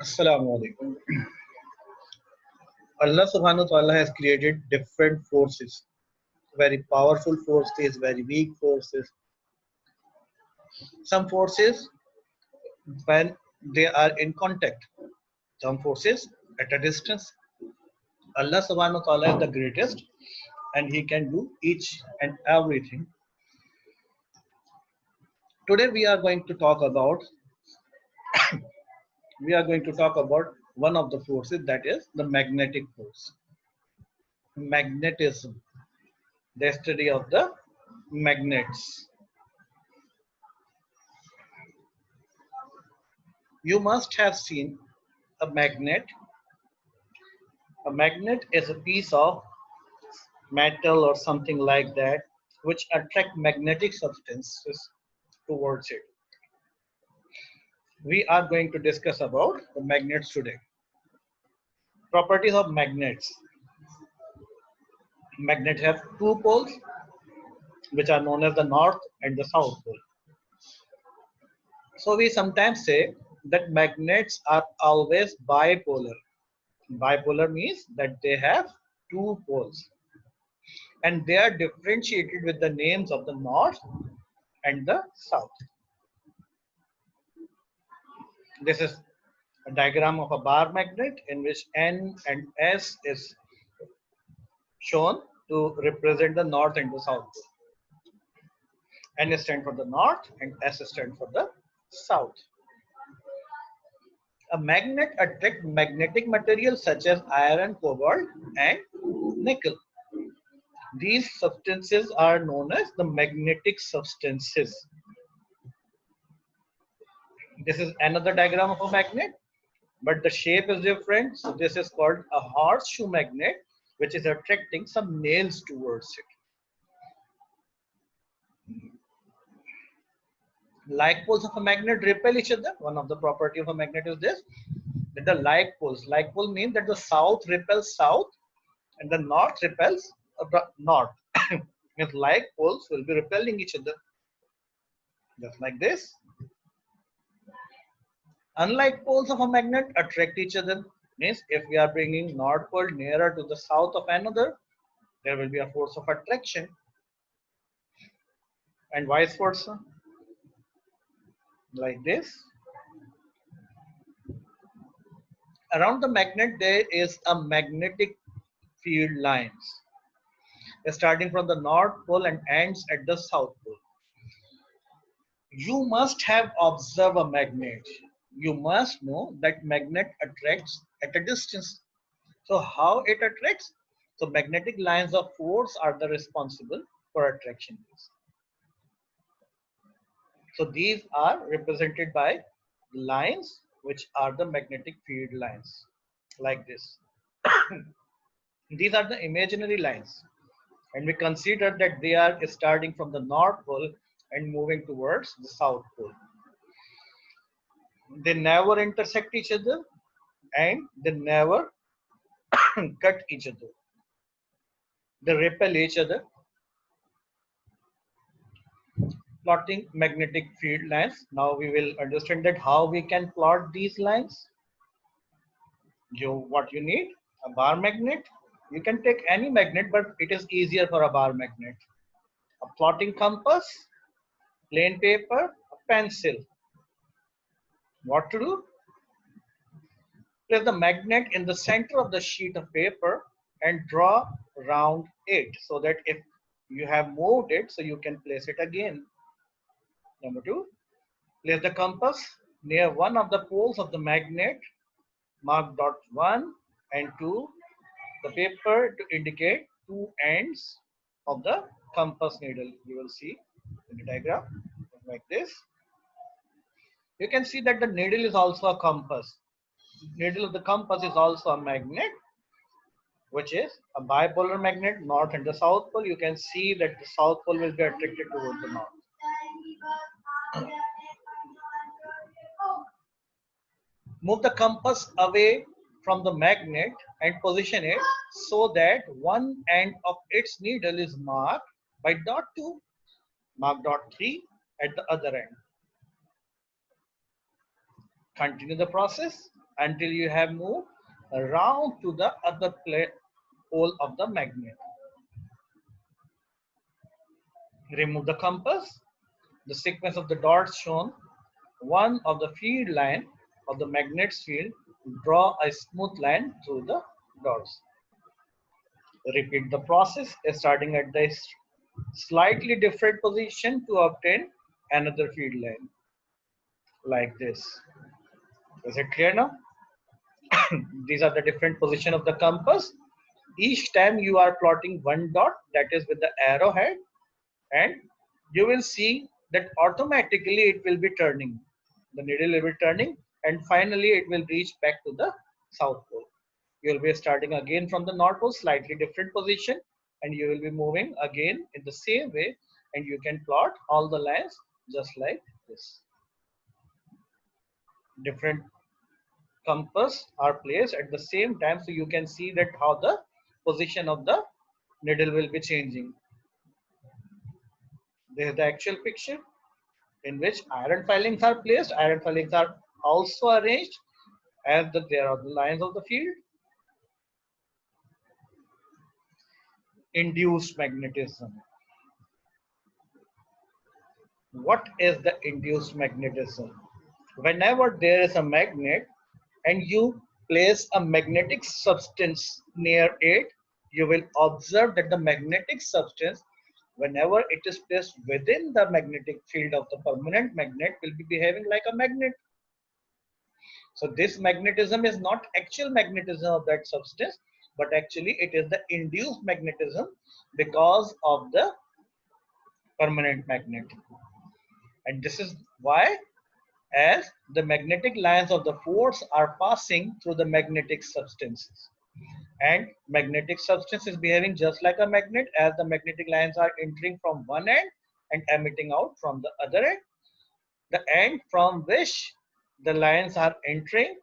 Assalamu alaikum. Allah subhanahu wa ta'ala has created different forces, very powerful forces, very weak forces. Some forces when they are in contact, some forces at a distance. Allah subhanahu wa ta'ala is the greatest and he can do each and everything. Today we are going to talk about one of the forces, that is the magnetic force. Magnetism, the study of the magnets. You must have seen a magnet. A magnet is a piece of metal or something like that which attract magnetic substances towards it. We are going to discuss about the magnets today. Properties of magnets. Magnets have two poles which are known as the north and the south pole. So we sometimes say that magnets are always bipolar. Bipolar means that they have two poles and they are differentiated with the names of the north and the south. This is a diagram of a bar magnet in which N and S is shown to represent the north and the south. N stands for the north and S stands for the south. A magnet attracts magnetic materials such as iron, cobalt, and nickel. These substances are known as the magnetic substances. This is another diagram of a magnet, but the shape is different. So this is called a horseshoe magnet, which is attracting some nails towards it. Like poles of a magnet repel each other. One of the property of a magnet is this, that the like poles. Like pole means that the south repels south and the north repels the north. Means like poles will be repelling each other. Just like this. Unlike poles of a magnet attract each other. Means if we are bringing north pole nearer to the south of another, there will be a force of attraction. And vice versa. Like this. Around the magnet there is a magnetic field lines starting from the north pole and ends at the south pole. You must have observed a magnet. You must know that magnet attracts at a distance. So how it attracts? So magnetic lines of force are the responsible for attraction. So these are represented by lines which are the magnetic field lines, like this. These are the imaginary lines, and we consider that they are starting from the north pole and moving towards the south pole. They never intersect each other and they never cut each other. They repel each other. Plotting magnetic field lines. Now we will understand that how we can plot these lines. What you need? A bar magnet. You can take any magnet, but it is easier for a bar magnet. A plotting compass, plain paper, a pencil. What to do? Place the magnet in the center of the sheet of paper and draw around it so that if you have moved it, so you can place it again. Number two, place the compass near one of the poles of the magnet. Mark dot 1 and 2 the paper to indicate two ends of the compass needle. You will see in the diagram like this. You can see that the needle is also a compass. Needle of the compass is also a magnet, which is a bipolar magnet, north and the south pole. You can see that the south pole will be attracted towards the north. Move the compass away from the magnet and position it so that one end of its needle is marked by dot 2, mark dot 3 at the other end. Continue the process until you have moved around to the other pole of the magnet. Remove the compass. The sequence of the dots shown one of the field line of the magnet's field. Draw a smooth line through the dots. Repeat the process starting at the slightly different position to obtain another field line like this. Is it clear now? These are the different position of the compass. Each time you are plotting one dot, that is with the arrowhead, and you will see that automatically it will be turning. The needle will be turning, and finally it will reach back to the south pole. You will be starting again from the north pole, slightly different position, and you will be moving again in the same way, and you can plot all the lines just like this. Different compass are placed at the same time, so you can see that how the position of the needle will be changing. This is the actual picture in which iron filings are placed. Iron filings are also arranged as there are the lines of the field. Induced magnetism. What is the induced magnetism? Whenever there is a magnet and you place a magnetic substance near it, you will observe that the magnetic substance, whenever it is placed within the magnetic field of the permanent magnet, will be behaving like a magnet. So this magnetism is not actual magnetism of that substance, but actually it is the induced magnetism because of the permanent magnet. And this is why, as the magnetic lines of the force are passing through the magnetic substances, and magnetic substance is behaving just like a magnet, as the magnetic lines are entering from one end and emitting out from the other end. The end from which the lines are entering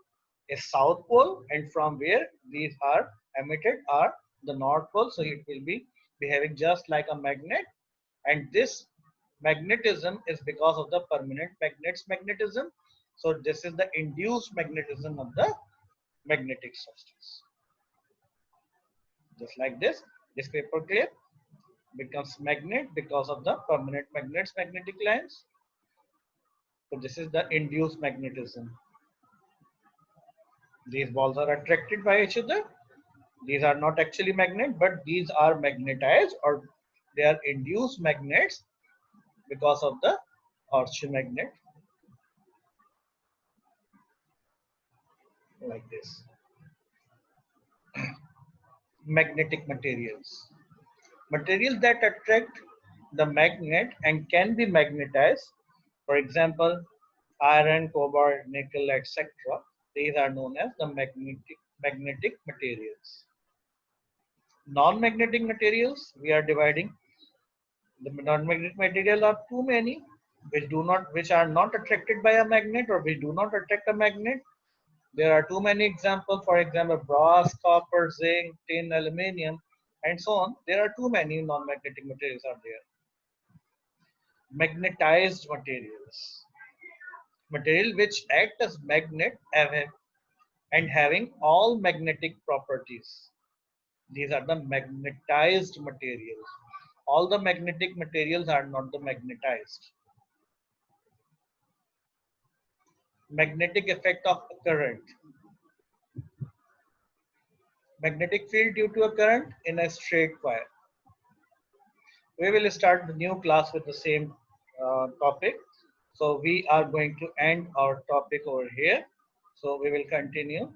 is south pole, and from where these are emitted are the north pole. So it will be behaving just like a magnet, and this magnetism is because of the permanent magnet's magnetism. So this is the induced magnetism of the magnetic substance. Just like this paper clip becomes magnet because of the permanent magnet's magnetic lines. So this is the induced magnetism. These balls are attracted by each other. These are not actually magnet, but these are magnetized, or they are induced magnets because of the horseshoe magnet, like this. Magnetic materials. Materials that attract the magnet and can be magnetized. For example, iron, cobalt, nickel, etc. These are known as the magnetic materials. Non-magnetic materials, we are dividing. The non-magnetic materials are too many, which are not attracted by a magnet, or which do not attract a magnet. There are too many examples. For example, brass, copper, zinc, tin, aluminium, and so on. There are too many non-magnetic materials are there. Magnetized materials. Material which act as magnet and having all magnetic properties. These are the magnetized materials. All the magnetic materials are not the magnetized. Magnetic effect of a current. Magnetic field due to a current in a straight wire. We will start the new class with the same topic. So we are going to end our topic over here. So we will continue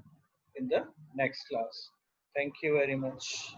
in the next class. Thank you very much.